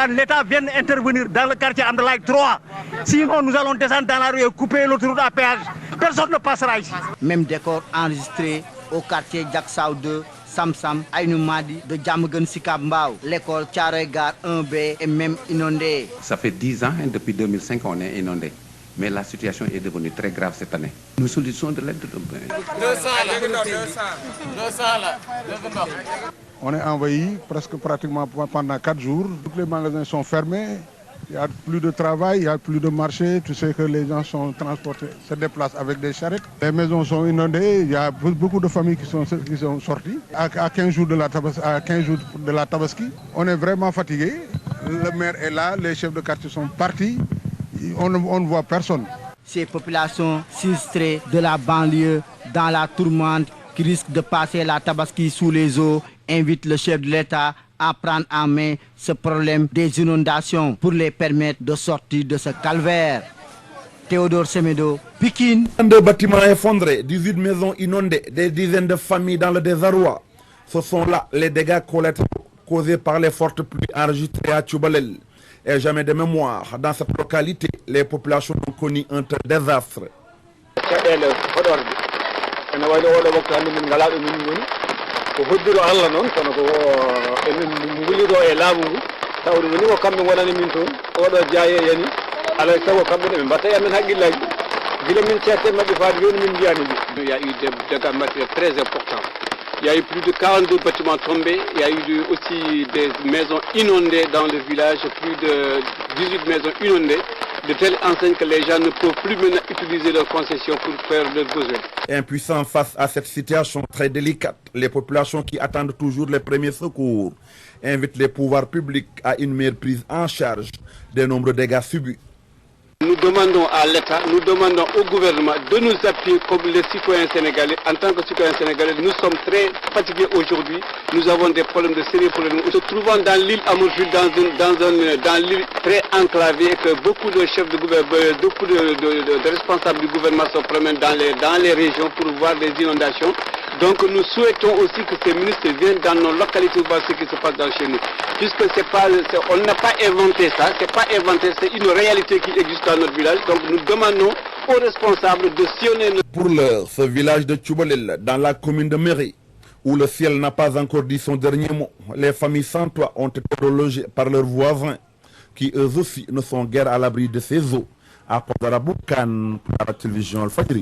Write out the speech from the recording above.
L'État vient intervenir dans le quartier Andalaï 3. Sinon, nous allons descendre dans la rue et couper l'autoroute à péage. Personne ne passera ici. Même décor enregistré au quartier Diaksao 2, Samsam, Aïnoumadi, de Djamagun Sikambao. L'école Tcharegar 1B est même inondée. Ça fait 10 ans, depuis 2005, on est inondé. Mais la situation est devenue très grave cette année. Nous sollicitons de l'aide. 200 là. On est envahi pratiquement pendant 4 jours. Tous les magasins sont fermés. Il n'y a plus de travail, il n'y a plus de marché. Tu sais que les gens sont transportés, se déplacent avec des charrettes. Les maisons sont inondées. Il y a beaucoup de familles qui sont sorties. À 15 jours de la Tabaski, on est vraiment fatigué. Le maire est là, les chefs de quartier sont partis. On ne voit personne. Ces populations sinistrées de la banlieue dans la tourmente qui risquent de passer la Tabaski sous les eaux invitent le chef de l'État à prendre en main ce problème des inondations pour les permettre de sortir de ce calvaire. Théodore Semedo, Pikine. 22 bâtiments effondrés, 18 maisons inondées, des dizaines de familles dans le désarroi. Ce sont là les dégâts collatéraux causés par les fortes pluies enregistrées à Tchoubalel. Et jamais de mémoire, dans cette localité, les populations ont connu un tel désastre. Il y a eu des dégâts matériels très importants. Il y a eu plus de 42 bâtiments tombés, il y a eu aussi des maisons inondées dans le village, plus de 18 maisons inondées, de telle enseigne que les gens ne peuvent plus maintenant utiliser leurs concessions pour faire leurs besoins. Impuissants face à cette situation très délicate, les populations qui attendent toujours les premiers secours invitent les pouvoirs publics à une meilleure prise en charge des nombreux dégâts subis. Nous demandons à l'État, nous demandons au gouvernement de nous appuyer comme les citoyens sénégalais. En tant que citoyens sénégalais, nous sommes très fatigués aujourd'hui. Nous avons des problèmes de sérieux problèmes. Nous nous trouvons dans l'île Amourville, dans l'île très enclavée, que beaucoup de chefs de gouvernement, beaucoup de responsables du gouvernement se promènent dans les régions pour voir les inondations. Donc nous souhaitons aussi que ces ministres viennent dans nos localités voir ce qui se passe chez nous. Puisque on n'a pas inventé ça, c'est une réalité qui existe dans notre village. Donc nous demandons aux responsables de sillonner. Pour l'heure, ce village de Tchoubalel, dans la commune de Méry, où le ciel n'a pas encore dit son dernier mot, les familles sans toit ont été relogées par leurs voisins, qui eux aussi ne sont guère à l'abri de ces eaux. À Podaraboukan, pour la télévision Al Fajri.